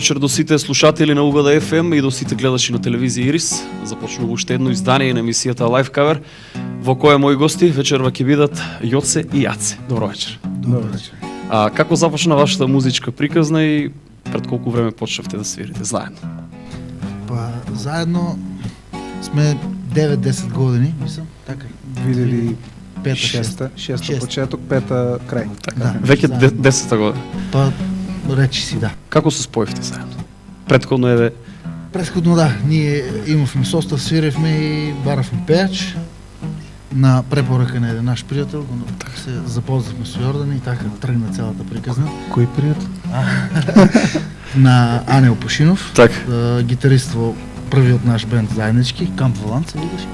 вечер до сите слушатели на Угода FM и до сите гледачи на телевизија Ирис. Започнува уште едно издание на емисијата Live Cover, во која мои гости вечерва ќе бидат Јоце и Јаце. Добро вечер. Добро вечер. Како започна вашата музичка приказна и пред колку време почнавте да свирите заедно? Па заедно сме 9-10 години, мислам, така. Видели Пета, шеста почеток, пета крај. Така. Да, Веќе заедно. 10-та година. Па речи си, да. Како се споивте заедно? Претходно еве Предходно да, ние имавме состав, свиревме и баравме пејач. На препорака на еден наш пријател, се запознавме со Јордан и така тргна целата приказна. Кој пријател? На Анел Пушинов, така. гитарист во првиот наш бенд заеднички, Камп Валант се викаше.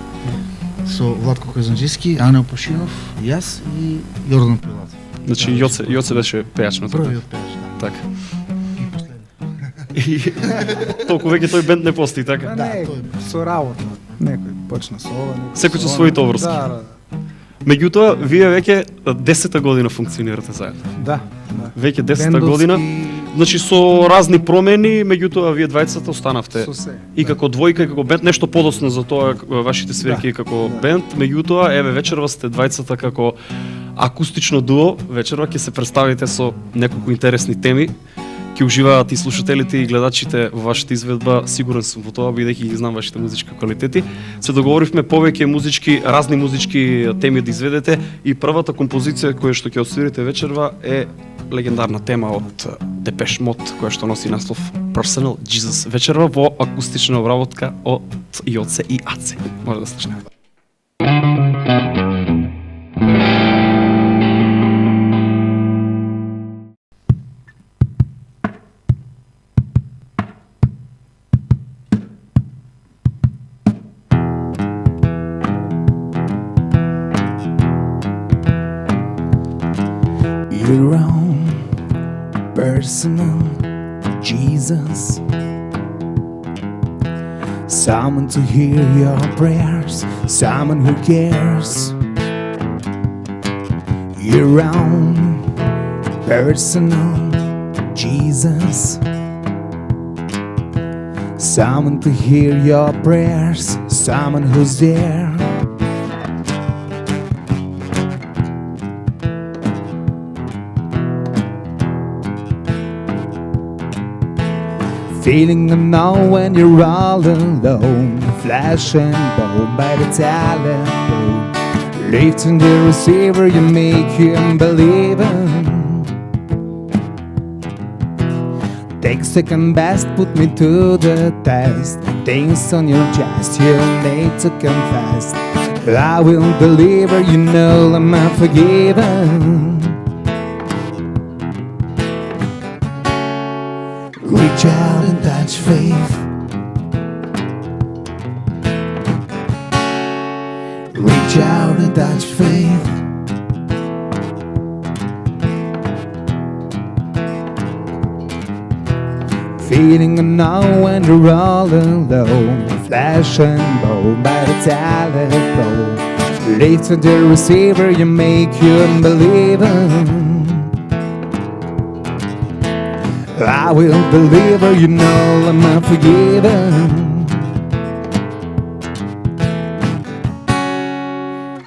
Со Владко Казанџиски, Анел Пушинов, јас и Јордан Пилатов. Значи Јоце беше пејач на тоа. Првиот пејач, да. Така. И последен. И толку веќе тој бенд не постои, така? Да, Не, тој е. со работа. Некој почна со ова, некој Секој со она. своите обврски. Да, Меѓутоа, вие веќе 10-та година функционирате заедно. да. Веќе 10-та Бендовски, година. Значи со разни промени, меѓутоа вие двајцата останавте. Со се. И како двојка, и како бенд, нешто подоцна за тоа вашите свирки како бенд, меѓутоа еве вечерва сте двајцата како акустично дуо, вечерва ќе се представите со неколку интересни теми. Ќе уживаат и слушателите и гледачите во вашата изведба, сигурен сум во тоа, бидејќи ги знам вашите музички квалитети. Се договоривме повеќе музички, разни музички теми да изведете и првата композиција која што ќе освирите вечерва е легендарна тема од Депеш Мод, која што носи наслов Personal Jesus. Вечерва во акустична обработка од Јоце и Аце. Може да слушнеме. Your own personal Jesus, someone to hear your prayers, someone who cares. Your own personal Jesus, someone to hear your prayers, someone who's there. Feeling unknown when you're all alone, flesh and bone by the telephone. Lifting the receiver, you make him believe in. Take second best, put me to the test. Things on your chest, you'll need to confess. I will deliver, you know I'm forgiven. Reach out and touch faith. Reach out and touch faith. Feeling unknown when you're all alone, flesh and bone by the telephone. Listen to the receiver, you make you unbelieving. I will deliver, you know I'm forgiven.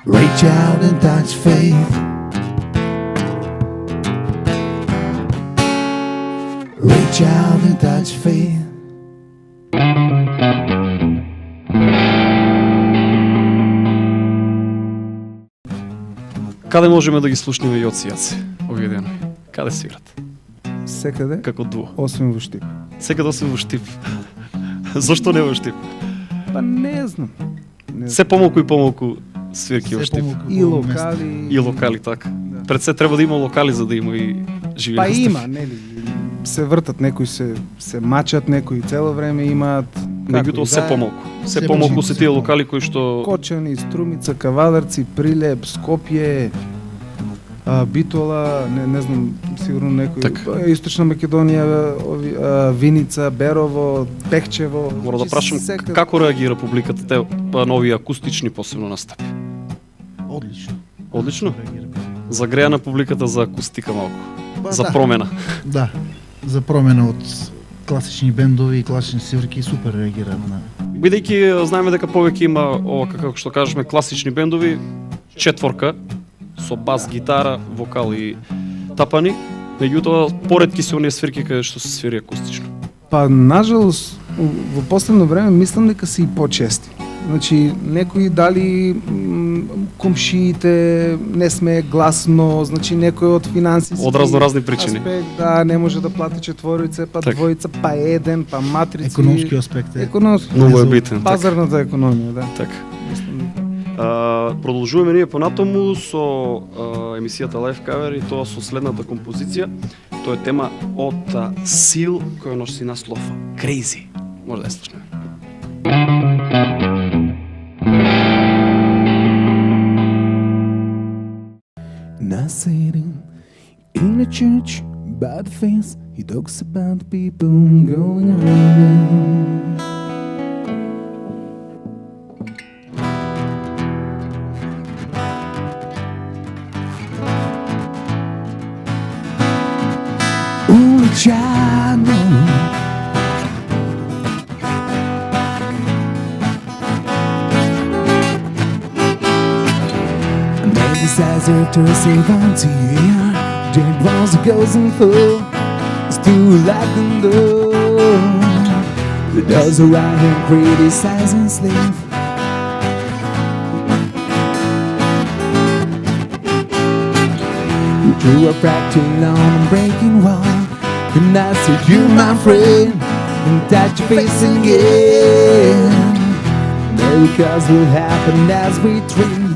Reach out and touch faith. Reach out and touch faith. Каде можеме да ги слушнеме Јоце и Јаце овие денови? Каде свират? Секаде, Како дуо? освен во Штип. Секаде освен во Штип. Зошто не во Штип? Па не знам. Се помалку и помалку свирки во Се Штип. помалку И во локали. И локали, така. Да. Пред се треба да има локали за да има и живи Па настав. има, нели? Се вртат, некои се мачат, некои цело време имаат. Меѓутоа се помалку. Се помалку се тие локали кои што Кочани, Струмица, Кавадарци, Прилеп, Скопје, Битола, не знам, сигурно некој, Така. Источна Македонија, Виница, Берово, Пехчево. мора да прашам како реагира публиката те на овие акустични посебно настапи. Одлично. Одлично. Загреа на публиката за акустика малку. Ба, За да. промена. Да, за промена од класични бендови и класични свирки супер реагираат на... Бидејќи знаеме дека повеќе има ова како што кажеме класични бендови, четворка со бас, гитара, вокал и тапани, меѓутоа поретки се оние свирки каде што се свири акустично. Па, нажалост, во последно време мислам дека се и почести. Значи, некои дали комшиите не сме гласно, значи некој од финансиски Од разни причини. аспект, да, не може да плати четворица, па Так. двојца, па еден, па матрици. Економски аспект е. Економски. Многу е битен. Така. Пазарната економија, да. Така. Мислам дека. Продолжуваме ние понатаму со емисијата Live Cover и тоа со следната композиција. Тоа е тема од Seal која носи наслов Crazy. Може да ја слушнеме. Not sitting in a church by the fence, he talks about the people going around. Only child knows. Decides after a volunteer, dead walls it goes and full. It's too like them though. The does around him criticize and slave. You drew a fractal on a breaking wall, and I said you my friend, and touch your face again. Miracles will happen as we dream.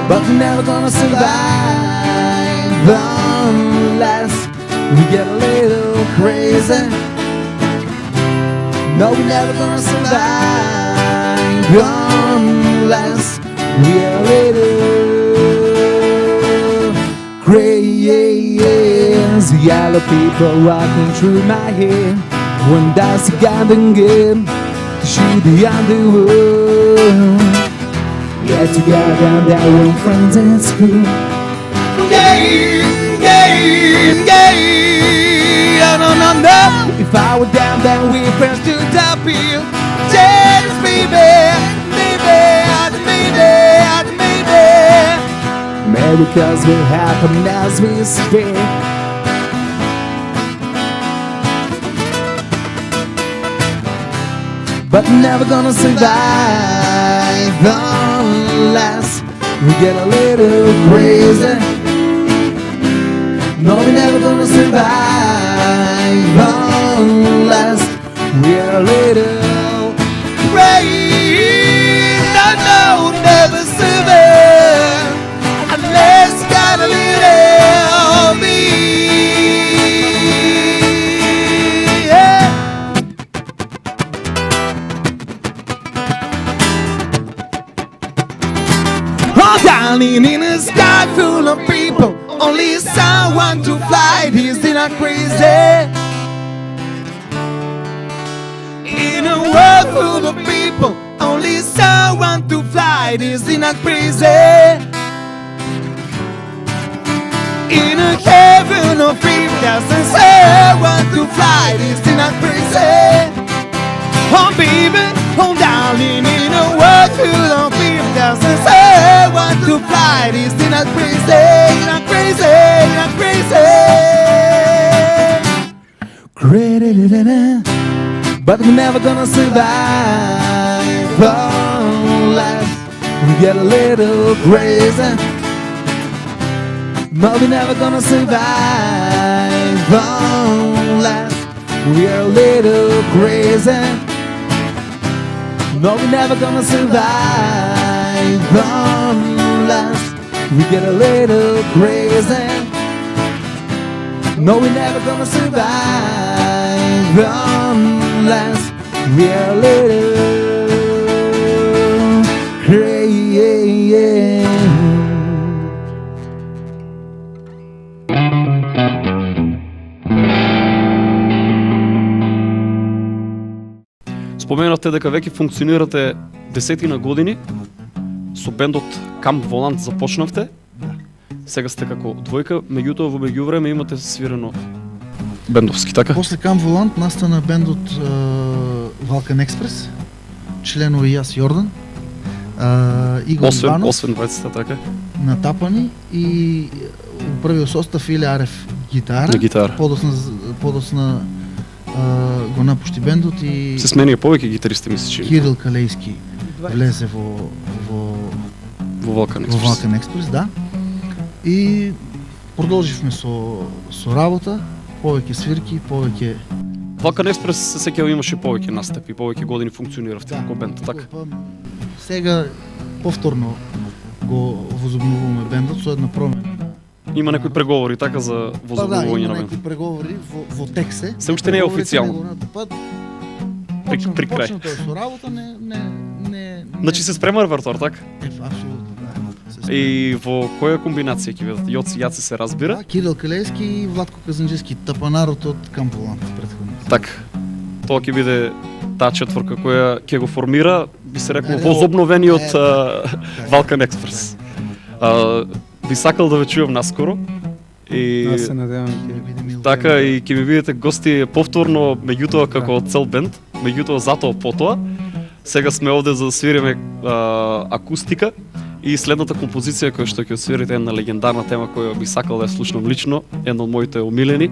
But we're never gonna survive unless we get a little crazy. No, we're never gonna survive unless we get a little crazy. Yellow people walking through my head. One dusty garden game to shoot the underworld. Get together, there were friends at school. No. If I were down, then we friends to top you. Just maybe. Miracles will happen as we speak. But we're never gonna survive unless we get a little crazy. No, we're never gonna survive unless we're a little crazy. No, never survive unless you got a little me. Yeah. Oh, darling, in a sky full of people, only someone to fly. This is not crazy. In a world full of people, only someone to fly. This is not crazy. In a heaven of people, there's someone to fly. This is not crazy. Oh, baby, oh, darling, in a world full of people, there's someone to fly. This is not crazy, not crazy, not crazy. But we're never gonna survive unless we get a little crazy. No, we're never gonna survive unless we're a little crazy. No, we're never gonna survive unless we get a little crazy. No, we're never gonna survive unless we're a little crazy. Споменавте дека веќе функционирате десетина години, со бендот Камп Волант започнавте. Сега сте како двојка, меѓутоа во меѓувреме имате свирено бендовски, така? После Кам Волант настана бендот Валкан Експрес, членови и јас Јордан, Игор Иванов Освен двајцата, така? на тапани и у првиот состав Иле Арев гитара. На гитара. Подосна го напушти бендот и Се сменија повеќе гитаристи, ми се чини. Кирил Калејски влезе во Во Валкан во Експрес. Валкан Експрес, да. И продолживме со работа, повеќе свирки, повеќе Валкан Експрес се сеќавам имаше повеќе настапи, повеќе години функциониравте како бенд, така? Сега повторно го возобновуваме бендот со една промена. Има некои преговори така за возобновување има на некои бенд. преговори во Тексе. Се уште не е официјално. При крај. Почнато е со работа, не. Значи се спрема репертоар, така? Апсолутно, да. Се спрема. И во која комбинација ќе бидат? Јоци Јаци се разбира? Да, Кирил Калејски и Владко Казанџиски, тапанарот од Камполант претходно. Така. Тоа ќе биде таа четворка која ќе го формира, би се рекло, Аре, возобновениот така. Валкан Експрес. Би сакал да ве чујам наскоро. И Аз се надевам Ќе ќе. биде мил. така и ќе ми видите гости повторно, меѓутоа како цел бенд, меѓутоа затоа потоа. Сега сме овде за да свириме акустика и следната композиција која што ќе свирите е една легендарна тема која би сакал да ја слушнам лично, една од моите омилени,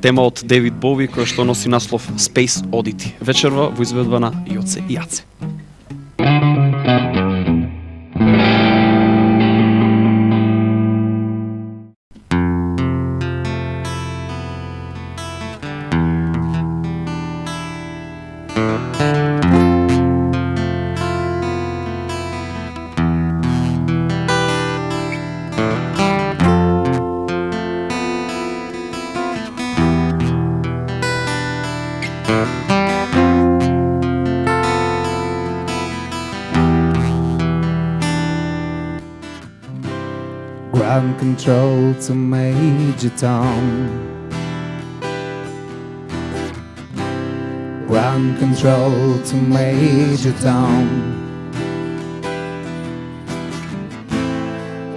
тема од Девид Бови која што носи наслов Space Oddity. Вечерва во изведба на Јоце и Јаце. Ground control to Major Tom. Ground control to Major Tom.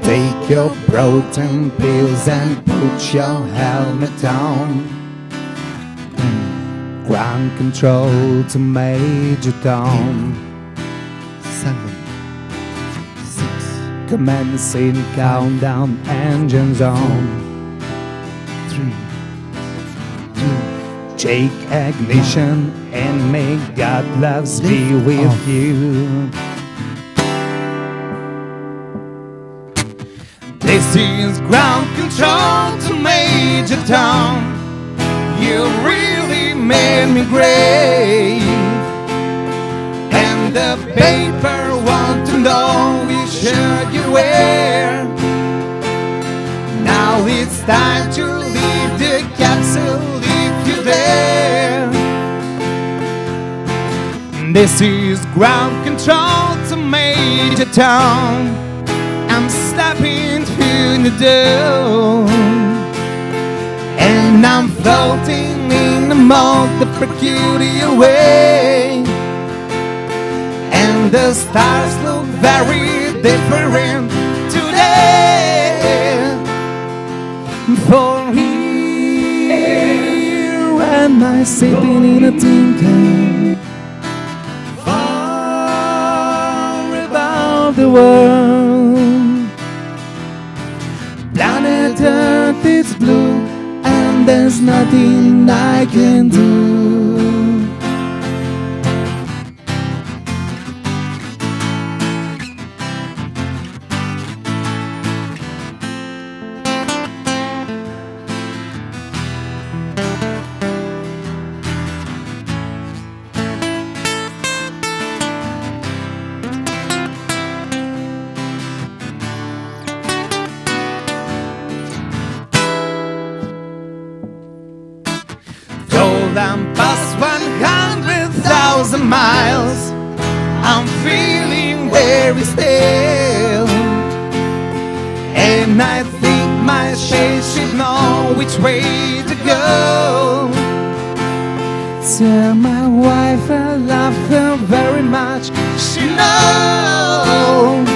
Take your protein pills and put your helmet on. Ground control to Major Tom. 7, 6, Commencing countdown, engines on. 3, 2, Take ignition and may God loves be Lift with off. you. This is ground control to Major Tom. You really made me great. And the paper want to know which shirt you wear. Now it's time to leave the capsule if you're there. This is ground control to Major Tom. I'm stepping through the door, and I'm floating in the most peculiar way. And the stars look very different today. For here am I sitting in a tin can, far above the world. Planet Earth is blue, and there's nothing I can do. Told I'm past 100,000 miles. I'm feeling very still, and I think my spaceship know which way to go. Tell my wife I love her very much. She knows.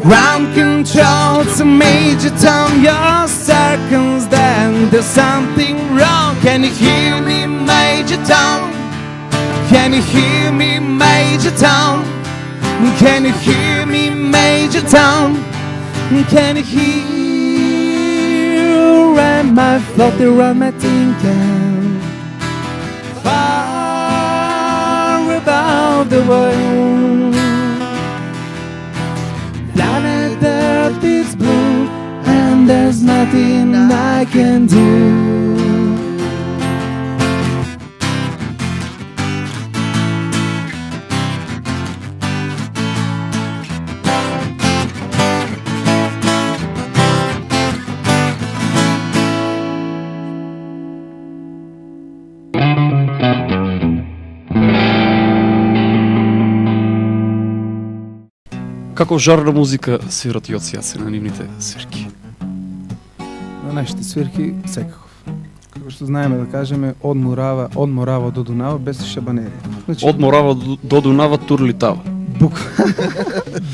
Ground control to Major Tom, your circumstance. There's something wrong. Can you hear me, Major Tom? Can you hear me, Major Tom? Can you hear me, Major Tom? Can you hear where my floating around my thinking? Far above the world, planet Earth is blue, and there's nothing I can do. Како жарна музика свират јоцјаци на нивните свирки? На нашите свирки секаков. Како што знаеме да кажеме, од Морава до Дунава без шабанери. Значи, Од Морава до Дунава турлитава.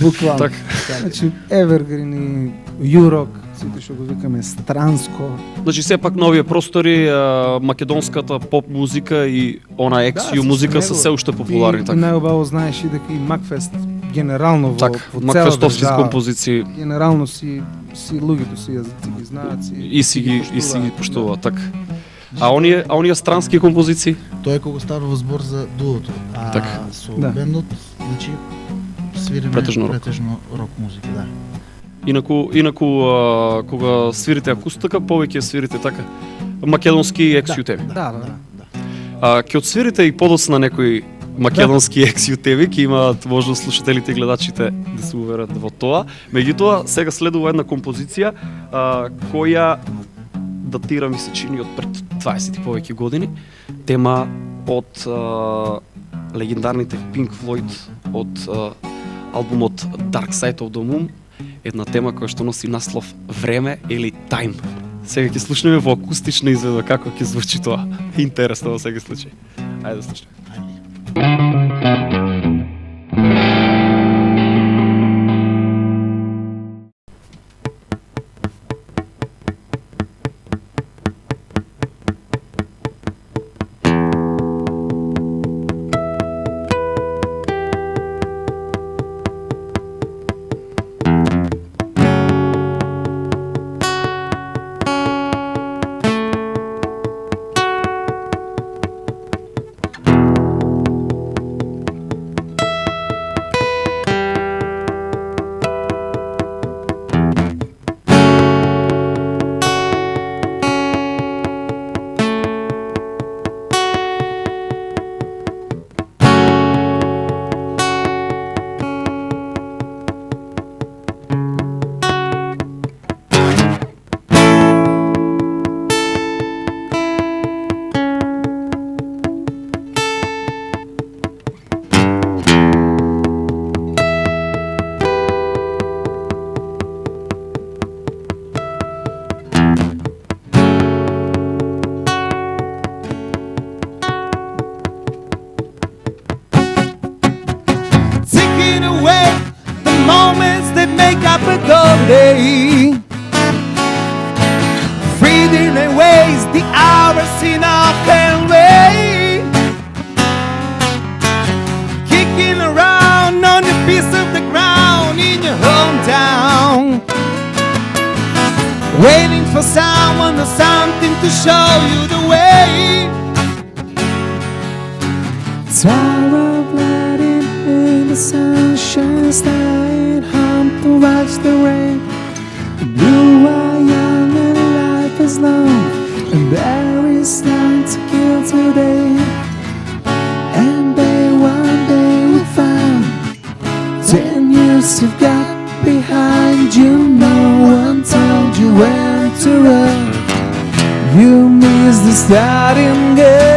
Буквално. Така. Значи, Евергрини, Јурок, сите што го викаме Странско. Значи сепак на овие простори македонската поп музика и она ексио музика се уште популарни, Ти така. најубаво знаеш и дека и Макфест генерално во Така, цела макфестовски држава, композиции генерално си луѓето си јазици ги знаат и си ги поштуваат, така. А оние странски композиции? Тоа е кога ставува збор за дуото. А Така. со Да. бендот, значи свириме Претежно претежно, рок. рок музика, да. Инаку кога свирите акустика, повеќе свирите така македонски ексио теми. Да. Ќе отсвирите и подоцна некои македонски ексио теми, ќе имаат можност слушателите и гледачите да се уверат во тоа. Меѓутоа, сега следува една композиција која датира, ми се чини, од пред 20 и повеќе години. Тема од легендарните Pink Floyd, од албумот Dark Side of the Moon, една тема која што носи наслов Време или Time. Сега ќе слушнеме во акустична изведба како ќе звучи тоа. Интересно во секој случај. Ајде да слушнеме. day, freedom and waste the hours in our way, kicking around on a piece of the ground in your hometown, waiting for someone or something to show you the way. Tower flooding in the sunshine, staying home to watch the rain. You are young and life is long, and there is time to kill today. And they one day will find 10 years you've got behind you. No one told you where to run. You missed the starting gate.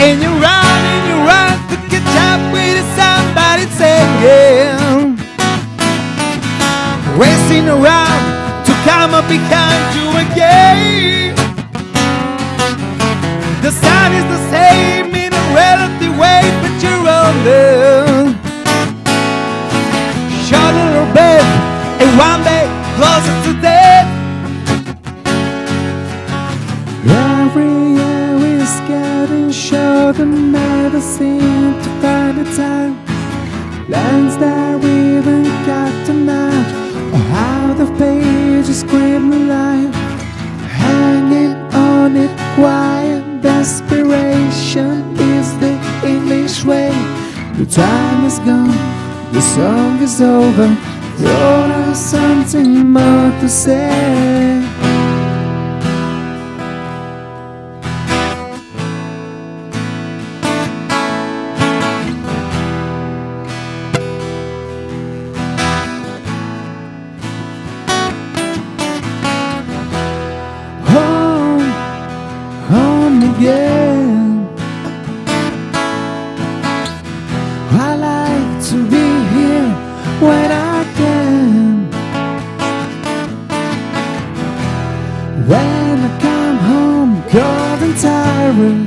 And you run to catch up with somebody saying, racing around to come up behind you again. The sun is the same in a relative way, but you're older. Short little bit, and one day closer to death. Every year is getting shorter, never seem to find the time. Lines that we haven't got tonight, or how the pages scream alive. Hanging on it, quiet desperation is the English way. The time is gone, the song is over. There's something more to say. Home again. I like to be here when I can. When I come home cold and tired,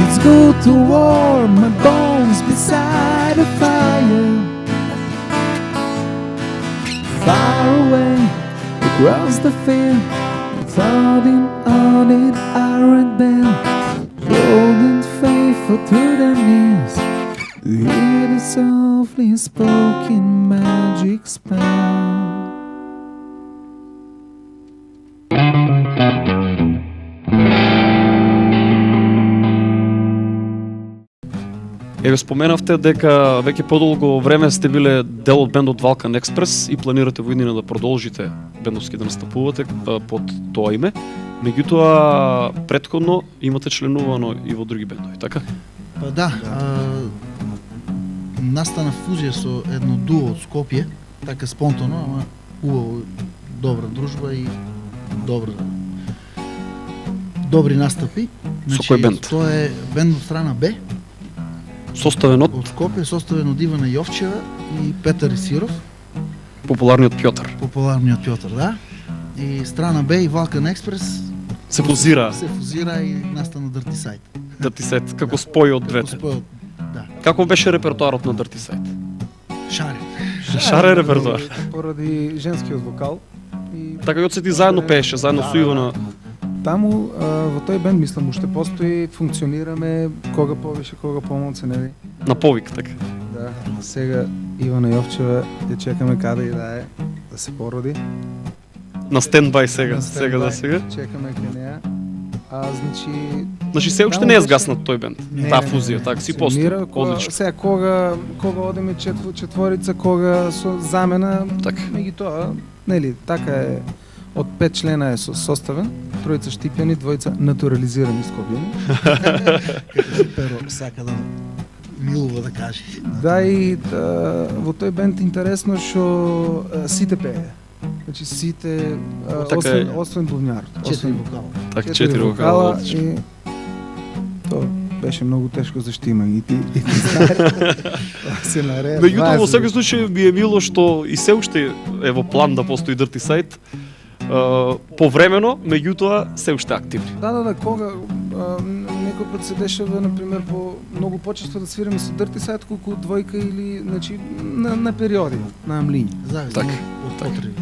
it's good to warm my bones beside a fire. Far away across the field, floating on it, iron bell, golden faithful through the knees. Hear the softly spoken magic spell. Еве споменавте дека веќе подолго време сте биле дел од бендот Валкан Експрес и планирате во иднина да продолжите бендовски да настапувате под тоа име. Меѓутоа, претходно имате членувано и во други бендови, така? Па да, настана фузија со едно дуо од Скопје, така спонтано, ама убаво, добра дружба и добри настапи. Со кој бенд? Тоа е бенд од страна Б, Составен од од Скопје, составен од Ивана Јовчева и Петар Исиров, популарниот Пјотар. популарниот Пјотар, да. И страна Б и Валкан Експрес Се фузира се фузира и настана Dirty Side. Dirty Side, како спој од двете. Спој, да. Како беше репертоарот на Dirty Side? Шарен. Шарен репертоар. Поради женскиот вокал. И Така и одсети заедно пееше, заедно со Ивана. таму во тој бенд мислам уште постои, функционираме кога повише, кога помалку, нели? На повик, така. Да, сега Ивана Јовчева ја чекаме каде и да е да се породи. На стендбај сега, На сега да стендбај, сега. Чекаме кај неа. Значи Значи се уште не е згаснат тој бенд. Таа фузија, така си постои. функционира, Одлично. Сега кога одиме четворица, кога со замена, Така. меѓутоа, нели, така е. Од 5 члена е составен, тројца штипјани, двојца натурализирани скопјани. Како Перо сака да милува да каже. Да, и во тој бенд интересно што сите пее. Значи сите, Така е. освен бубњарот. 4 вокала. Така 4 вокала, одлично. и тоа беше многу тешко за што има и ти знаеш. Се наред. Меѓутоа, во секој случај ми е мило што и се уште е во план да постои Dirty Side. Повремено, меѓутоа, се уште активни. Да, кога некој пат се дешава, например, по многу почесто да свириме со Dirty Side колку двојка или, значи, на периоди, на амлиња. Зависи Така, од потребите.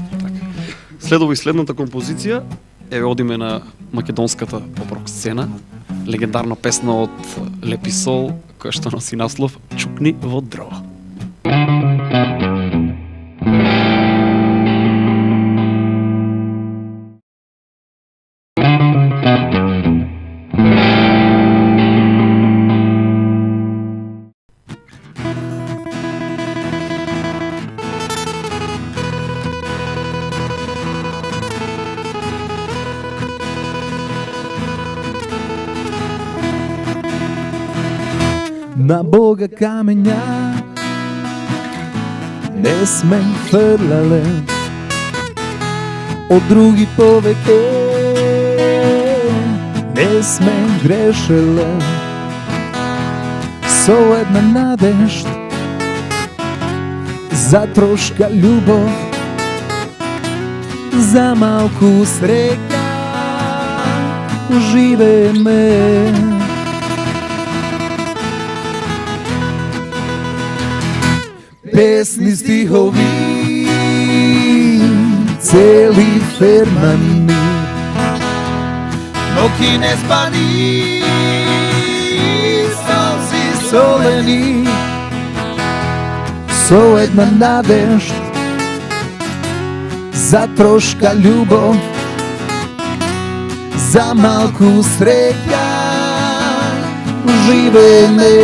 Следува и следната композиција. Еве одиме на македонската поп-рок сцена. Легендарна песна од Лепи Сол, која што носи наслов Чукни во дрво. На Бога камења не сме фрлале, од други повеќе не сме грешеле со една надежд за трошка љубов, за малку среќа уживеме. Песни, стихови, цели фермани, ноќи не спани, солзи солени, со една надежд за трошка љубов, за малку среќа живееме.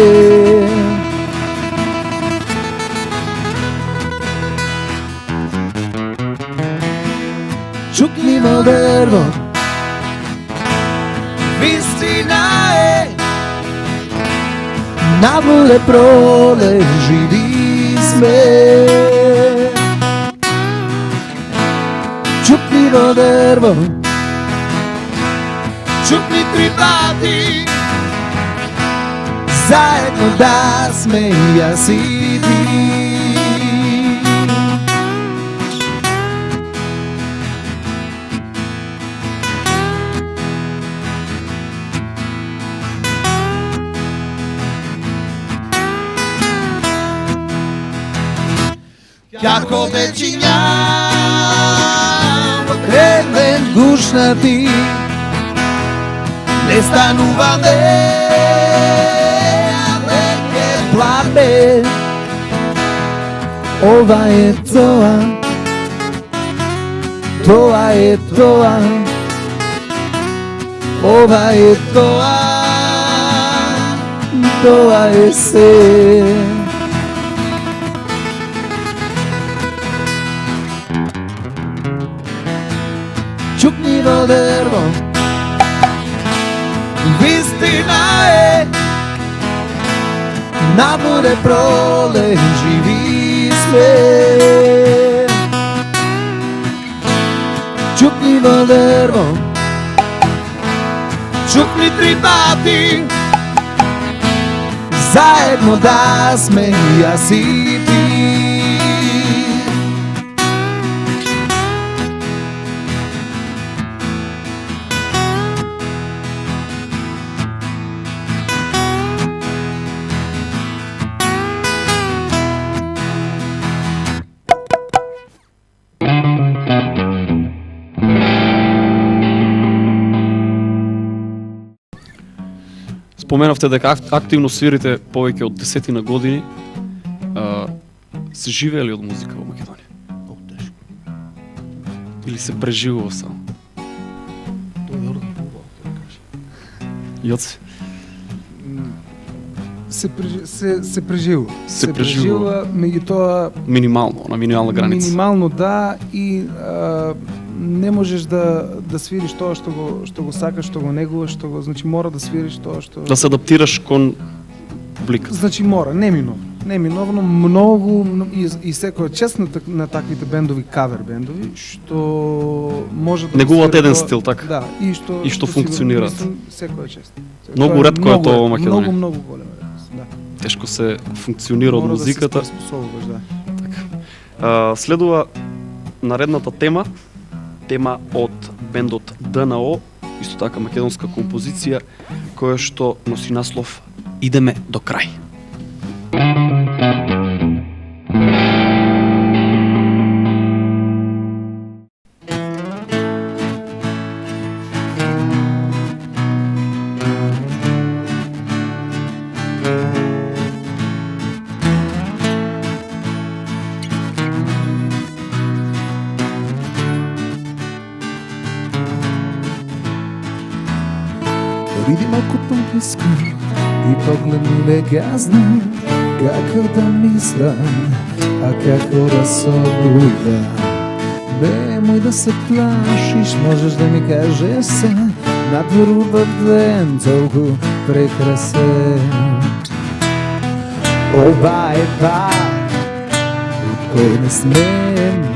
Чукнино дрво, вистина е, навле проле живи сме. Чукнино дрво, чукни 3 пати, заедно да сме јас и ти. Како вечиња во кревен гушнати, не стануваме, а веќе пламе. Ова е тоа, тоа е тоа, ова е тоа, тоа е се. Чукнино дрво, вистина е, наворе проле живи сме. Чукнино дрво, чукни 3 пати, заедно да сме јас и ти. Споменавте дека активно свирите повеќе од 10 години. Се живее ли од музика во Македонија? Много тежко. Или се преживува само? Тоа е Јордан Пулбал, да каже. Јоци? Се преживува. Се преживува. Меѓутоа Минимално, на минимална граница. минимално да, и не можеш да свириш тоа што го сакаш, што го негуваш, значи мора да свириш тоа што Да се адаптираш кон публика. Значи мора, неминовно многу и секоја чест на таквите бендови, кавер бендови, што може да Негуваат свири еден тоа- стил, така? Да, и што функционираат. мислам, секоја чест. Многу Тоа ретко е тоа во Македонија. Многу голема реткост, да. Тешко се функционира од Мора музиката. Да се приспособуваш, да. Следува наредната тема од бендот ДНО, исто така македонска композиција, која што носи наслов Идеме до крај. Види малку поблиску и погледни вегазна, како да мислам, а како да собудам. Немој да се плашиш, можеш да ми кажеш се, надвор в ден толку прекрасен. Ова е пат, кој не смеме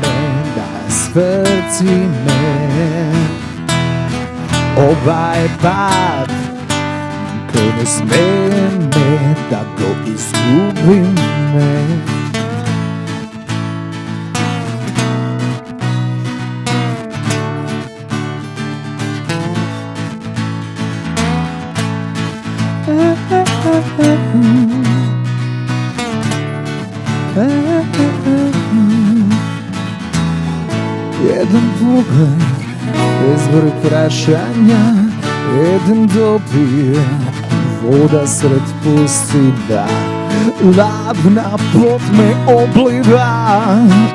да сврциме. ovaj pad, ko ne smeme da go izgubime. Jedan pogled, bezbroj prašanja, jedan dopir, voda sred pustinja, ladna pot me obliva,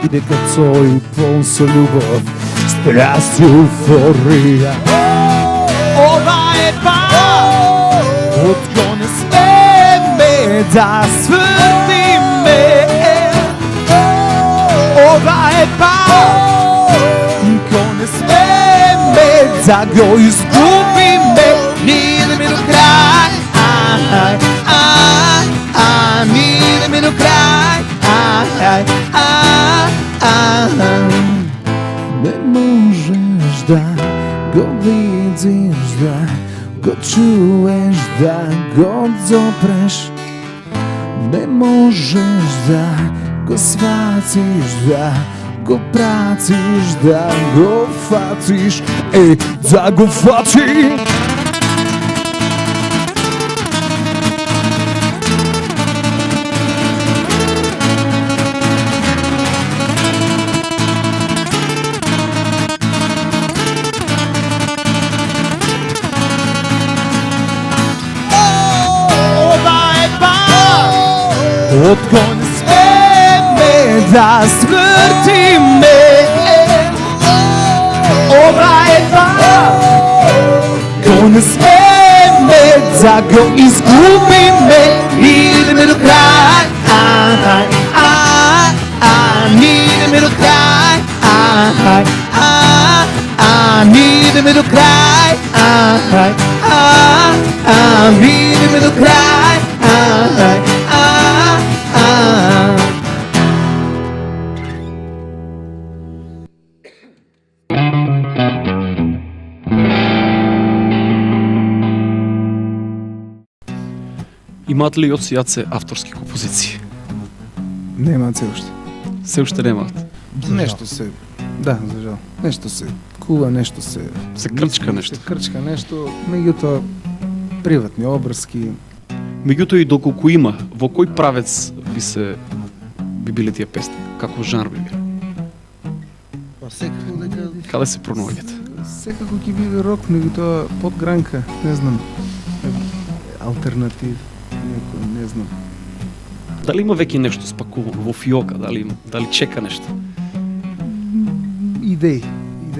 ide ka tvoj polso ljubav, strast i euforija. Ova je pad, otko ne smeme da svrti me. Ova je pad, ko ne smeme da go izgubime, nije mi do kraj, nije mi do kraj, ne možeš da go vidiš, da go čuješ, da go dopreš, ne možeš da go shvatiš, da go pratiš, da go fatiš, da go fatiš. Otko ne smeme da smrti me. Ova je pad, ko ne smeme da go izgubi me. Ide me do kraj, ide me do kraj, ide me do kraj, ide me do kraj. Имаат ли Јоци Јаце авторски композиции? Немаат се уште. Се уште немаат. Нешто се, да, за жал. Нешто се кува, нешто се крчка нешто. Се крчка нешто, меѓутоа приватни, обрски. Меѓутоа и доколку има, во кој правец би били тие песни? Како жанр би били? Па секако дека Каде се пронаоѓате? Секако ќе биде рок, меѓутоа под гранка, не знам. Алтернатив, некој, не знам. Дали има веќе нешто спакувано во фиока, дали чека нешто? Идеи.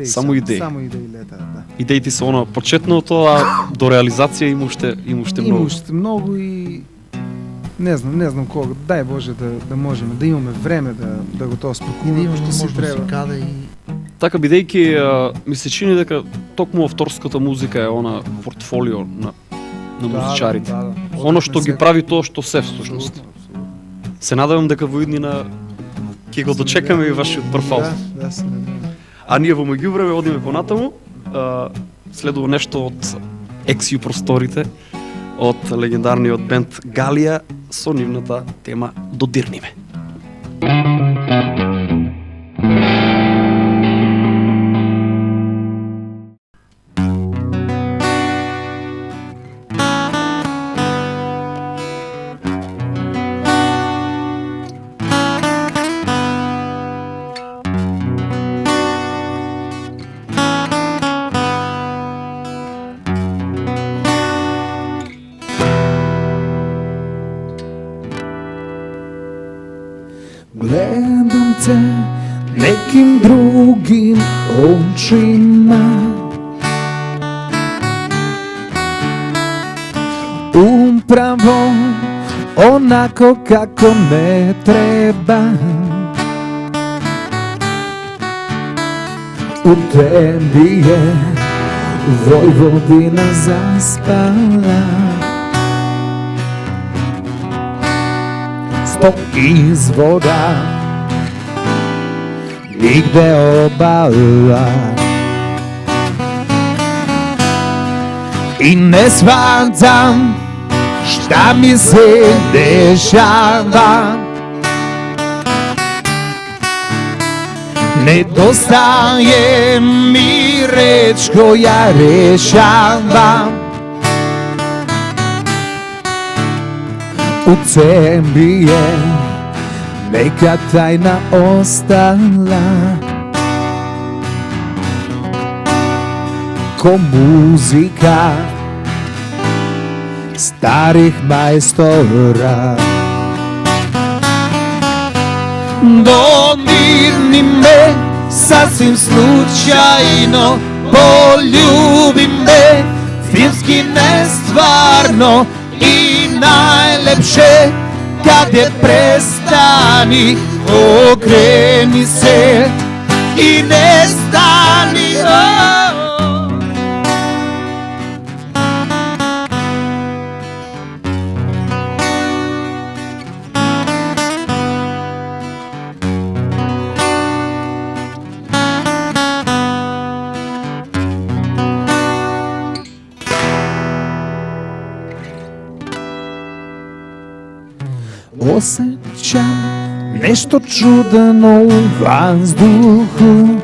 Само идеи. Само идеи летаат, да. Идеите се она почетното, а до реализација има уште многу. Има уште многу и не знам кога, дај Боже да можеме, да имаме време да го тоа спакуваме, имаме што си можност треба. каде и Така, бидејќи ми се чини дека токму авторската музика е она портфолио на музичарите. Да. Оно што ги прави тоа што се всушност. Се надевам дека во иднина ќе го дочекаме и вашиот прв албум. Да, се надевам. А ние во меѓувреме одиме понатаму. Следува нешто од Ексиу просторите, од легендарниот бенд Галија со нивната тема Додирни ме. Гледам те неким другим очима, управо онако како не треба. У теби е Војводина заспала, Сто извора, нигде обала. и не сватам šta mi se dešava. Nedostaje mi reč koja rešava. U tebi je neka tajna ostala, ko muzika starih majstora. Dodirni me sasvim slučajno, poljubi me filmski nestvarno i najlepše kad je prestani, okreni se i nestani. Osjećam nešto čudano u vazduhu,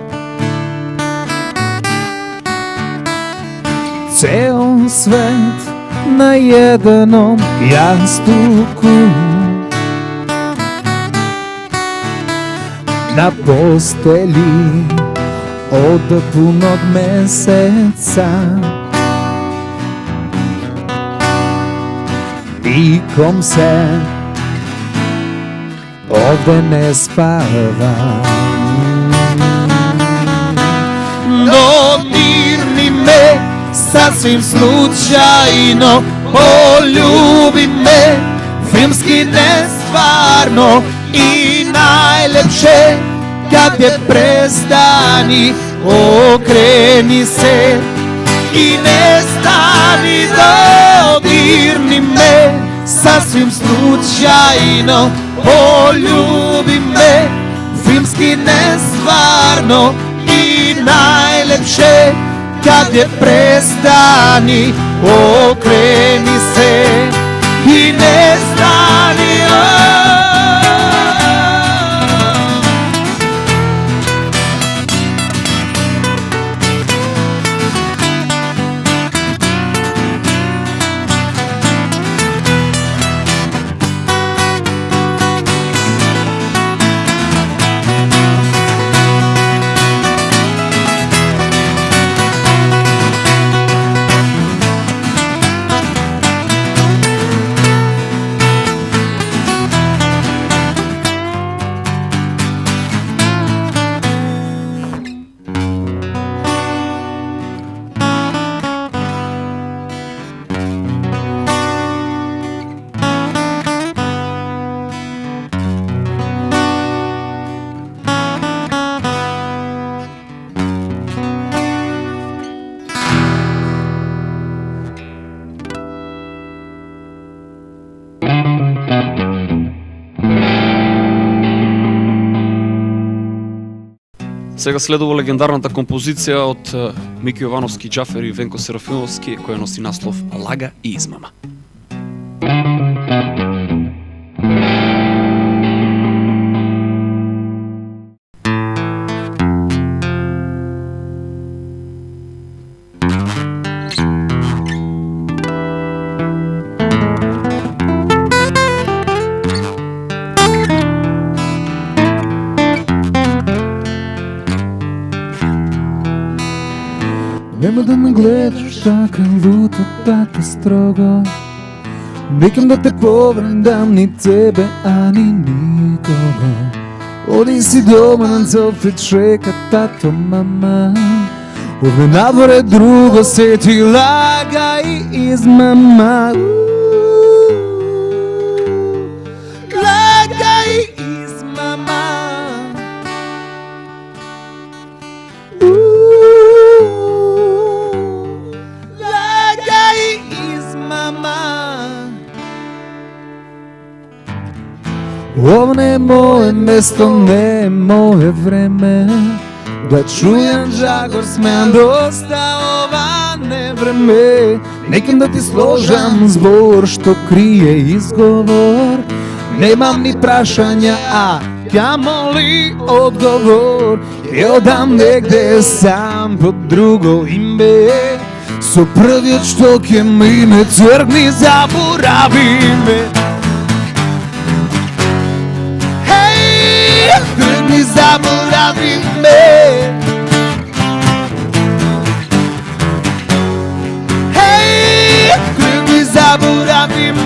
ceo svet na jednom jastuku, na postelji od punog meseca. Nikom se ovde ne spava. Dodirni me sasvim slučajno, poljubi me filmski nestvarno i najlepše kad je prestani, okreni se i nestani. Dodirni me sasvim slučajno, poljubi me filmski nestvarno i najlepše kad je prestani, okreni se i nestani. Сега следува легендарната композиција од Мики Јовановски, Џафер и Венко Серафимовски, која носи наслов Лага и измама. Нема да ме гледаш така луто, така строго. Викам да те повредам, ни тебе, а ни никого. Оди си дома на Софит, шека тато, мама. Овде надвор друго, сети лага и измама. Лага и измама. Ovo не е мое место, не е мое време. да чуjem жагор смен доста ова не време. Некам да ти сложам збор што крие изговор. Немам ни прашања, а камо ли одговор. Ќе одам негде сам под друго име. Со првиот што ќе мине цркни заборави ме. Хеј, цркни забораvi me. Hej, цркни заборави me.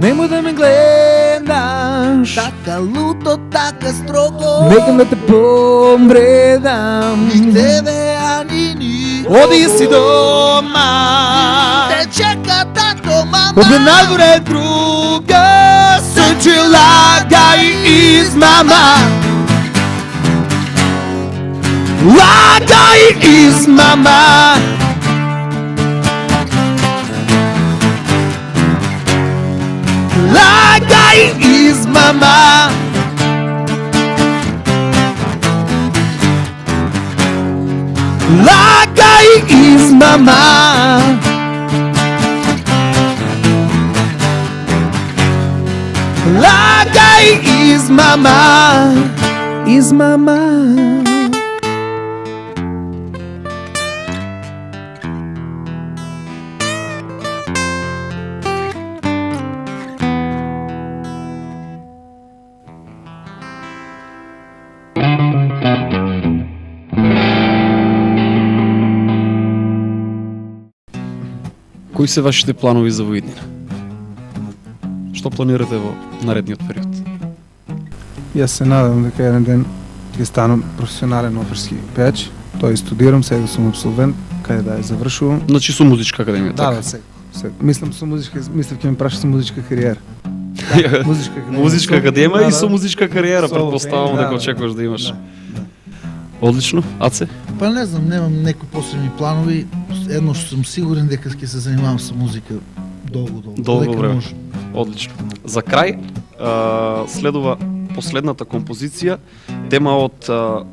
Немој да ме гледаш Така луто, така строго. Некам да те повредам. Ни тебе, а ни ни. Оди си дома. Те чека тато, мама. Овде нагоре е друга. Съчи лага и измама. Лага и измама. Лага и измама. Лага и измама. Лага и измама. Измама. Кои се вашите планови за во иднина? Што планирате во наредниот период? Јас се надам дека еден ден ќе станам професионален оперски пејач. Тој студирам, сега сум абсолвент, каде да ја завршувам. Значи со музичка академија, така? Да, сега. Мислам со музичка, мислев ќе ме прашаш со музичка кариера. Музичка академија и со Да, музичка кариера, Со претпоставам да, дека да. очекуваш да имаш. Да. Одлично, Аце? Па не знам, немам некои посебни планови. Едно што сум сигурен дека ќе се занимавам со музика долго. Долго Дека време. може. Одлично. За крај, следува последната композиција, тема од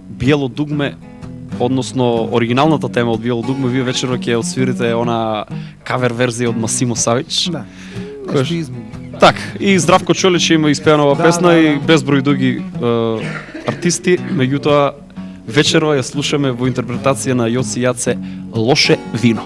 Биело дугме, односно оригиналната тема од Биело дугме. Вие вечерва ќе освирите она кавер верзија од Масимо Савич. Да. Кој Нешто е? измеѓу. Так, и Здравко Чолич има испеана ова Да, песна да, и да. безброј други артисти, меѓутоа вечерва ја слушаме во интерпретација на Јоци Јаце Лоше вино.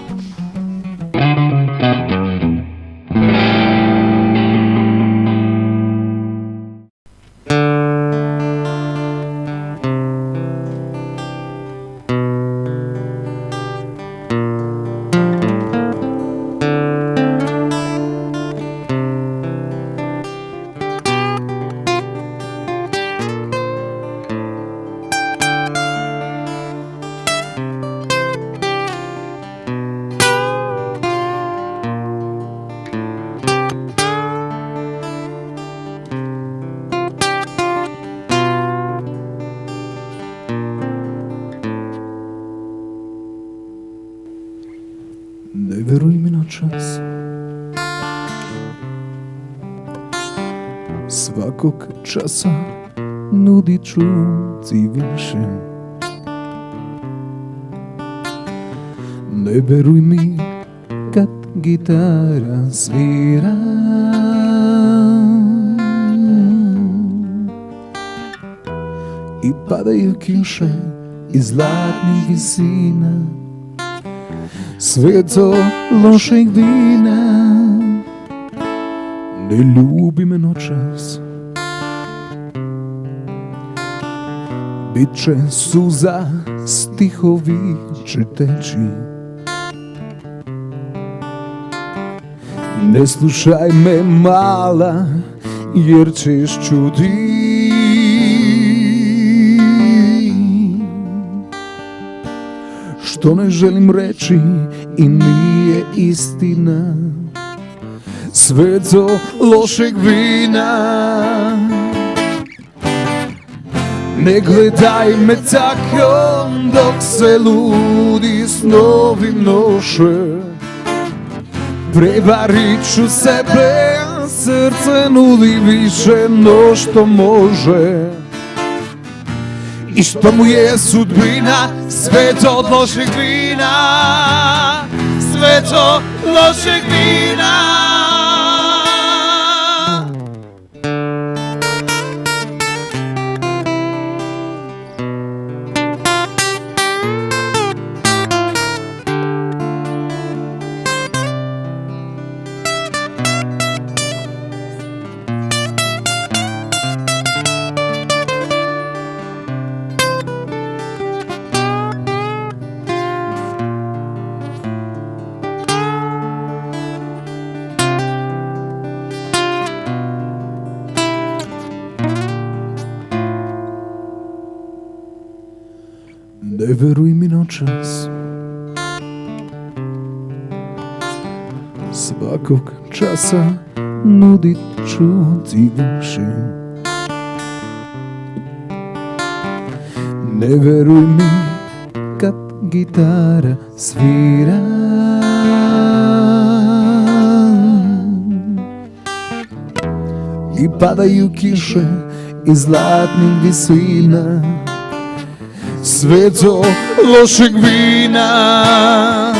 Не веруй ми на час. Сваког часа нуди чуци више. Не веруй ми кад гитара свира. И падају кише и златни висина. Свето лошег вина. Не љуби ме ночас. Биче суза стихови четечи. Не слушај ме мала, јер ćeš čuti. Što ne želim reći i nije istina. Sveto lošeg vina. Ne gledaj me tako dok se ludi snovi noše. Преваричу себе, срце нуди више, но што може. И што му е судбина, свет од лошeg вина, свет од лошeg вина. Не веруй ми на час, сваког часа нуди чудзи души. Не веруй ми кад гитара свира. И падају кише и златни висина, свет од лошeg вина.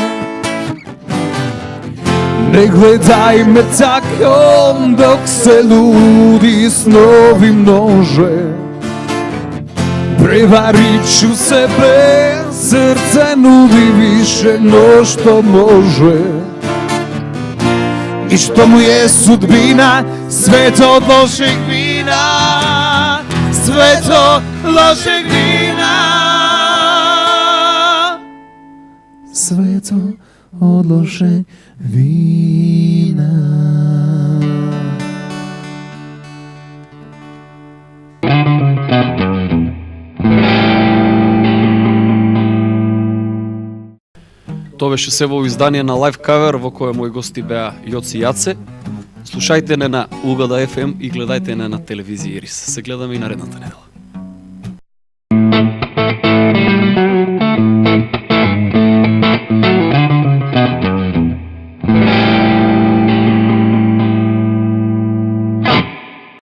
Не гледај ме тако, док се луди снови множе. Преваричу себе, срце нуди више, но што може. И што му е судбина, свет од лошeg вина, свет од лошeg вина. Свето од лошeg вина. Тоа беше се во издание на Live Cover, во кое мои гости беа Јоци Јаце. Слушајте не на Угада FM и гледајте не на телевизија Ирис. Се гледаме и наредната недела.